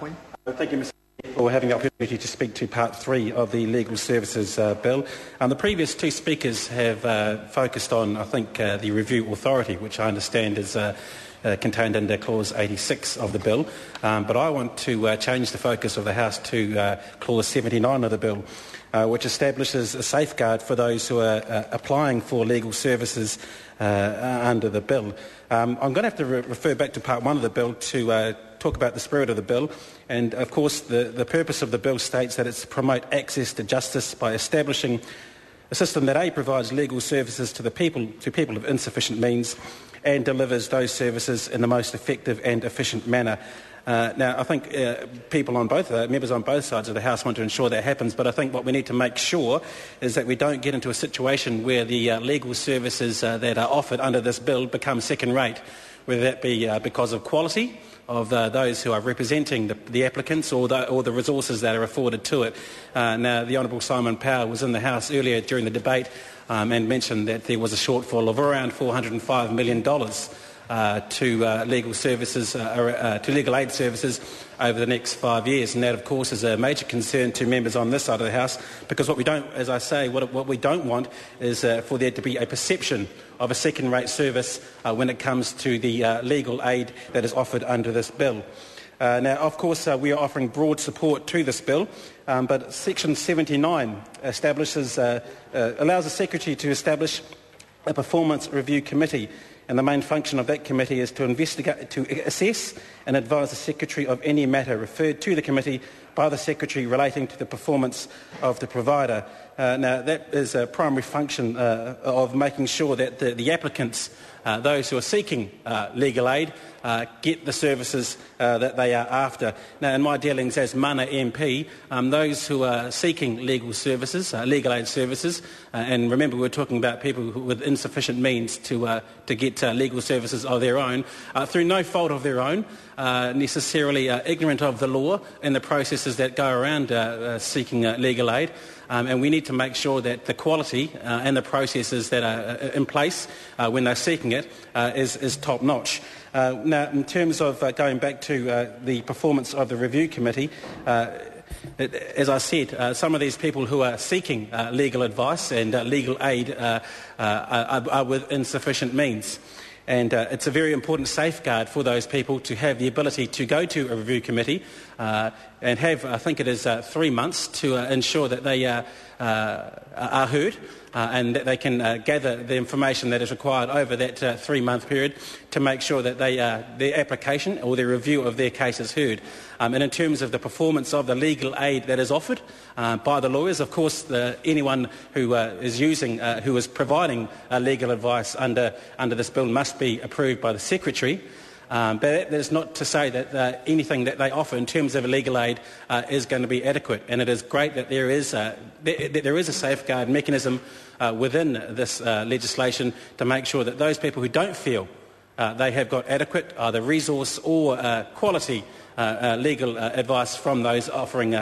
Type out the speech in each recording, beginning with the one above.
Thank you, Mr. Chair, for having the opportunity to speak to Part 3 of the Legal Services Bill. The previous two speakers have focused on, I think, the review authority, which I understand is contained under Clause 86 of the bill. But I want to change the focus of the House to Clause 79 of the bill, which establishes a safeguard for those who are applying for legal services under the bill. I'm going to have to refer back to Part 1 of the bill to talk about the spirit of the bill. And, of course, the purpose of the bill states that it's to promote access to justice by establishing a system that A, provides legal services to people of insufficient means, and delivers those services in the most effective and efficient manner. Now, I think members on both sides of the House want to ensure that happens, but I think what we need to make sure is that we don't get into a situation where the legal services that are offered under this bill become second-rate, whether that be because of quality of those who are representing the applicants or the resources that are afforded to it. Now, the Honourable Simon Power was in the House earlier during the debate and mentioned that there was a shortfall of around $405 million to legal services, to legal aid services over the next 5 years, and that, of course, is a major concern to members on this side of the House, because what we don't, as I say, what we don't want is for there to be a perception of a second-rate service when it comes to the legal aid that is offered under this bill. Now, of course, we are offering broad support to this bill, but Section 79 allows the Secretary to establish a performance review committee, and the main function of that committee is to investigate, to assess and advise the Secretary of any matter referred to the committee by the Secretary relating to the performance of the provider. Now, that is a primary function of making sure that the applicants, those who are seeking legal aid, get the services that they are after. Now, in my dealings as Mana MP, those who are seeking legal services, legal aid services, and remember we're talking about people with insufficient means to get legal services of their own, through no fault of their own, necessarily ignorant of the law and the processes that go around seeking legal aid. And we need to make sure that the quality and the processes that are in place when they're seeking it is top-notch. Now, in terms of going back to the performance of the review committee, as I said, some of these people who are seeking legal advice and legal aid are with insufficient means. And it's a very important safeguard for those people to have the ability to go to a review committee and have, I think it is 3 months, to ensure that they are heard and that they can gather the information that is required over that 3-month period to make sure that their application or their review of their case is heard. And in terms of the performance of the legal aid that is offered by the lawyers, of course, anyone who is providing legal advice under this bill must be approved by the Secretary. But that is not to say that anything that they offer in terms of legal aid is going to be adequate. And it is great that there is a safeguard mechanism within this legislation to make sure that those people who don't feel they have got adequate either resource or quality legal advice from those offering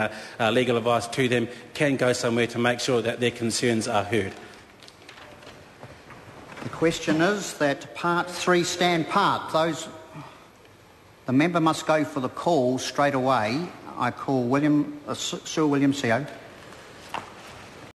legal advice to them can go somewhere to make sure that their concerns are heard. The question is that Part 3 stand part. The member must go for the call straight away. I call Sir William CO.